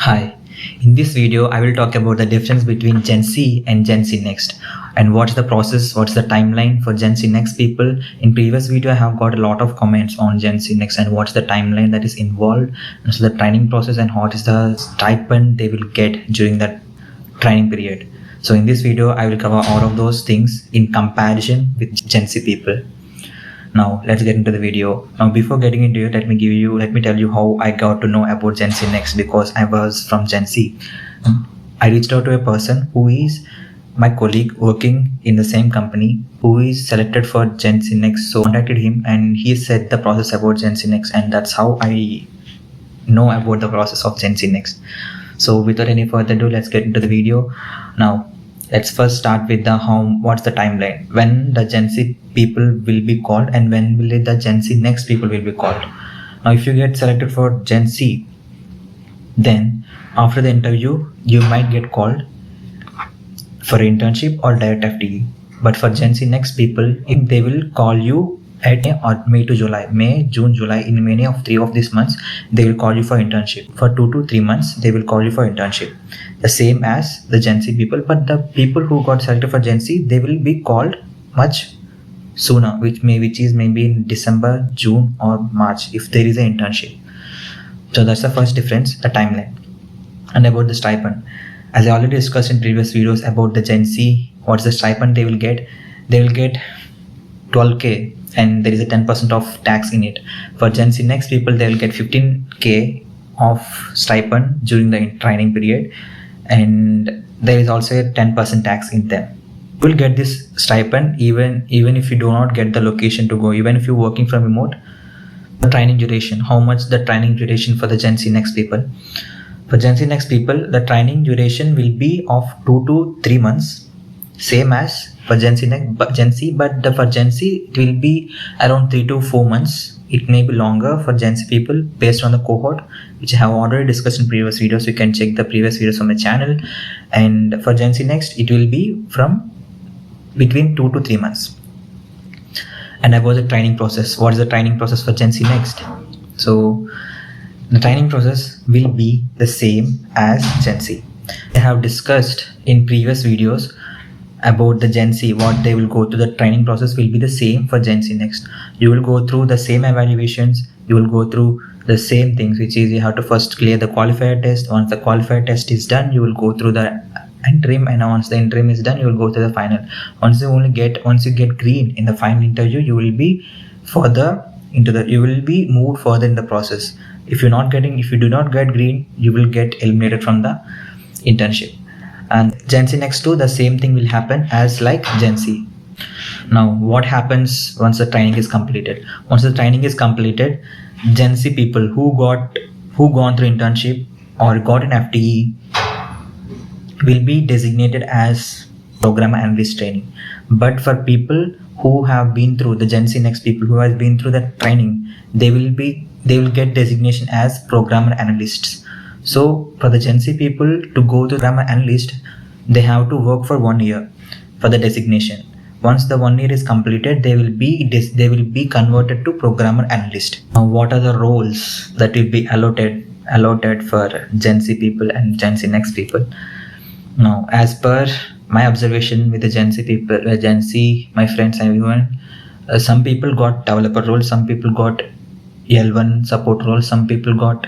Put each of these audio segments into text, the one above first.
Hi, in this video I will talk about the difference between GenC and GenC Next and what's the process, what's the timeline for GenC Next people. In previous video I have got a lot of comments on GenC Next and what's the timeline that is involved, and so the training process and what is the stipend they will get during that training period. So in this video I will cover all of those things in comparison with GenC people. Now let's get into the video. Now before getting into it, let me tell you how I got to know about GenC Next, because I was from GenC. I reached out to a person who is my colleague working in the same company who is selected for GenC Next. So I contacted him and he said the process about GenC Next, and that's how I know about the process of GenC Next. So without any further ado, let's get into the video. Now let's first start with what's the timeline, when the GenC people will be called and when will the GenC Next people will be called. Now if you get selected for GenC, then after the interview you might get called for internship or direct FTE. But for GenC Next people, if they will call you at May to July, May, June, July, in many of 3 of these months they will call you for internship. For 2 to 3 months they will call you for internship, the same as the GenC people. But the people who got selected for GenC, they will be called much sooner, which is maybe in December, June or March if there is an internship. So that's the first difference, the timeline. And about the stipend, as I already discussed in previous videos about the GenC, what's the stipend they will get 12k, and there is a 10% of tax in it. For GenC Next people, they will get 15k of stipend during the training period, and there is also a 10% tax in them. You will get this stipend even if you do not get the location to go, even if you're working from remote. The training duration, how much the training duration for the GenC Next people. For GenC Next people, the training duration will be of 2 to 3 months, same as for GenC Next, but for GenC it will be around 3 to 4 months. It may be longer for GenC people based on the cohort, which I have already discussed in previous videos. You can check the previous videos on my channel. And for GenC Next, it will be from between 2 to 3 months. And about the training process, what is the training process for GenC Next? So the training process will be the same as GenC. I have discussed in previous videos about the GenC, what they will go through. The training process will be the same for GenC Next. You will go through the same evaluations, you will go through the same things, which is you have to first clear the qualifier test. Once the qualifier test is done, you will go through the interim, and once the interim is done, you will go to the final. Once you get green in the final interview, you will be moved further in the process. If you do not get green, you will get eliminated from the internship. And GenC Next too, the same thing will happen as like GenC. Now what happens once the training is completed? Once the training is completed, GenC people who gone through internship or got an FTE will be designated as program analyst training. But for people who have been through the GenC Next people who has been through the training, they will get designation as programmer analysts. So for the GenC people to go to programmer analyst, they have to work for 1 year for the designation. Once the 1 year is completed, they will be converted to programmer analyst. Now what are the roles that will be allotted for GenC people and GenC Next people? Now as per my observation with the GenC people, GenC, my friends and everyone, some people got developer roles, some people got L1 support roles, some people got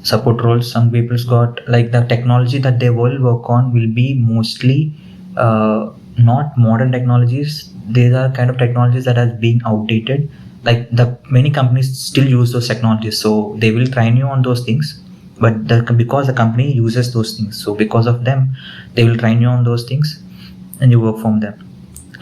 support roles, some people's got, like, the technology that they will work on will be mostly not modern technologies. These are kind of technologies that are being outdated. Like many companies still use those technologies, so they will train you on those things, but because the company uses those things, so because of them they will train you on those things and you work from them.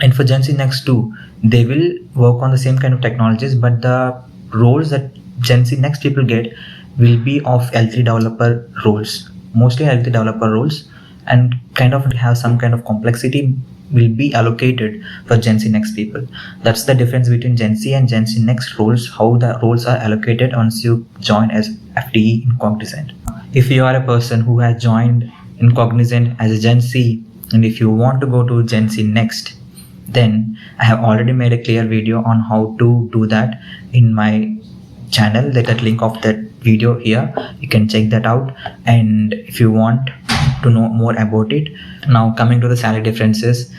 And for GenC Next too, they will work on the same kind of technologies, but the roles that GenC Next people get will be of L3 developer roles, mostly L3 developer roles, and kind of have some kind of complexity will be allocated for GenC Next people. That's the difference between GenC and GenC Next roles, how the roles are allocated once you join as FTE in Cognizant. If you are a person who has joined in Cognizant as a GenC, and if you want to go to GenC Next, then I have already made a clear video on how to do that in my channel. That link of that video here. You can check that out, and if you want to know more about it. Now coming to the salary differences,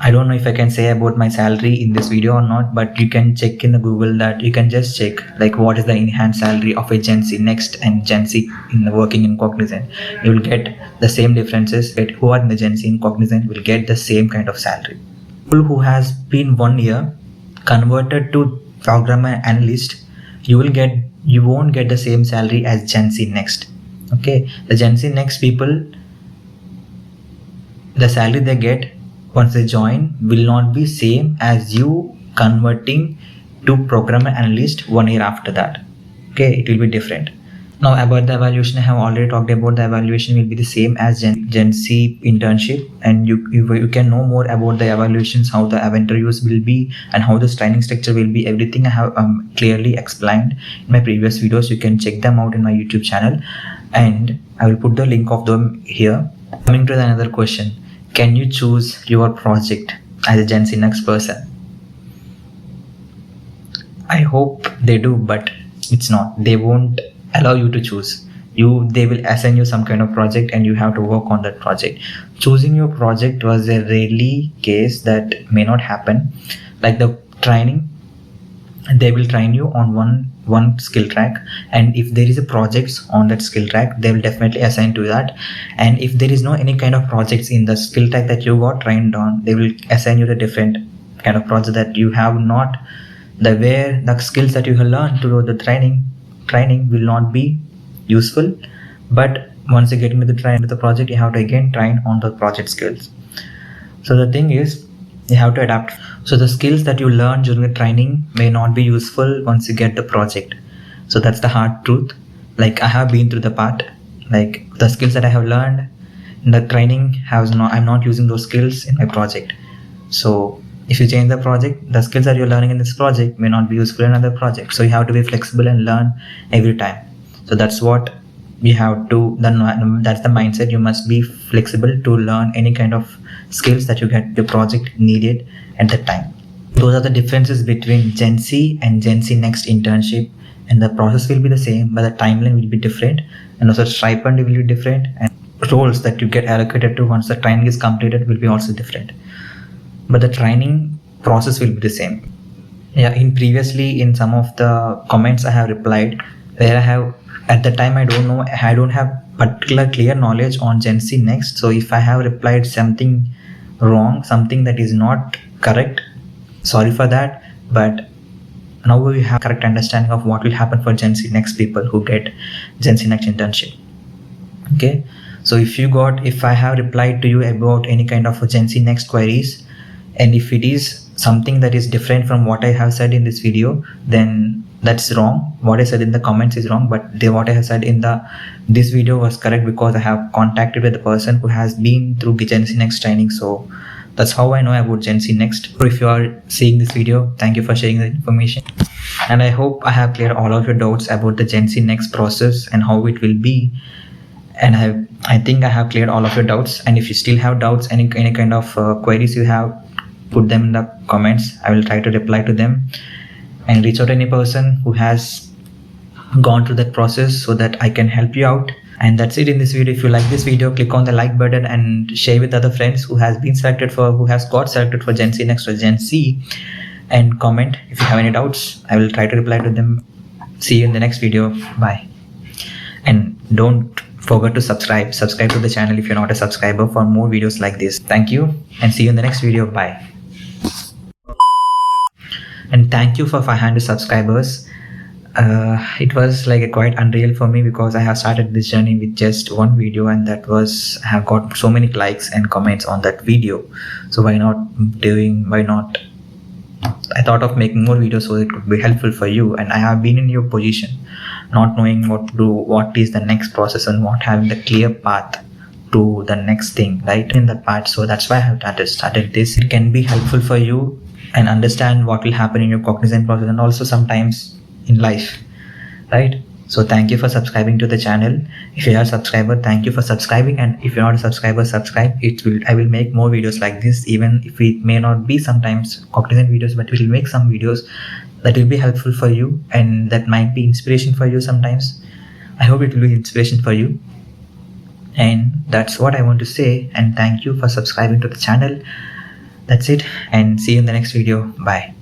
I don't know if I can say about my salary in this video or not, but you can check in the Google that you can just check like what is the enhanced salary of a GenC Next and GenC in working in Cognizant. You will get the same differences. Who are in the GenC in Cognizant will get the same kind of salary. People who has been 1 year converted to programmer analyst, you won't get the same salary as GenC Next. Okay, the GenC Next people, the salary they get once they join will not be same as you converting to programmer analyst 1 year after that. Okay, it will be different. Now about the evaluation, I have already talked about. The evaluation will be the same as GenC internship, and you can know more about the evaluations, how the interviews will be, and how this training structure will be. Everything I have clearly explained in my previous videos. You can check them out in my YouTube channel, and I will put the link of them here. Coming to another question, can you choose your project as a GenC Next person? I hope they do, but it's not. They won't allow you to choose. They will assign you some kind of project and you have to work on that project. Choosing your project was a rarely case that may not happen. Like the training, they will train you on one skill track, and if there is a projects on that skill track, they will definitely assign to that. And if there is no any kind of projects in the skill track that you got trained on, they will assign you the different kind of project that you have not, the skills that you have learned through the training will not be useful. But once you get into the project, you have to again train on the project skills. So the thing is, you have to adapt. So the skills that you learn during the training may not be useful once you get the project. So that's the hard truth. Like I have been through the part, like the skills that I have learned in the training I'm not using those skills in my project. So if you change the project, the skills that you're learning in this project may not be useful in another project. So you have to be flexible and learn every time. So that's what you have to, that's the mindset. You must be flexible to learn any kind of skills that you get your project needed at that time. Those are the differences between GenC and GenC Next internship, and the process will be the same, but the timeline will be different, and also stipend will be different, and roles that you get allocated to once the training is completed will be also different. But the training process will be the same. Yeah, in some of the comments I have replied, where I have at the time I don't have particular clear knowledge on GenC Next. So if I have replied something wrong, something that is not correct, sorry for that. But now we have correct understanding of what will happen for GenC Next people who get GenC Next internship. Okay, so if I have replied to you about any kind of GenC Next queries, and if it is something that is different from what I have said in this video, then that's wrong. What I said in the comments is wrong, but what I have said in this video was correct, because I have contacted with the person who has been through GenC Next training. So that's how I know about GenC Next. So if you are seeing this video, thank you for sharing the information, and I hope I have cleared all of your doubts about the GenC Next process and how it will be. And I think I have cleared all of your doubts. And if you still have doubts, any kind of queries you have, put them in the comments. I will try to reply to them and reach out to any person who has gone through that process so that I can help you out. And that's it in this video. If you like this video, click on the like button and share with other friends who has got selected for GenC Next or GenC, and comment if you have any doubts. I will try to reply to them. See you in the next video. Bye. And don't forget to subscribe to the channel if you're not a subscriber for more videos like this. Thank you, and see you in the next video. Bye. And thank you for 500 subscribers. It was like quite unreal for me, because I have started this journey with just one video, and I have got so many likes and comments on that video. So why not? I thought of making more videos so it could be helpful for you. And I have been in your position, not knowing what to do, what is the next process, and not having the clear path to the next thing right in that part. So that's why I have started this. It can be helpful for you and understand what will happen in your Cognizant process, and also sometimes in life, right? So thank you for subscribing to the channel. If you are a subscriber, thank you for subscribing, and if you're not a subscriber, subscribe. I will make more videos like this, even if it may not be sometimes Cognizant videos, but we will make some videos that will be helpful for you, and that might be inspiration for you sometimes. I hope it will be inspiration for you. And that's what I want to say, and thank you for subscribing to the channel. That's it, and see you in the next video. Bye.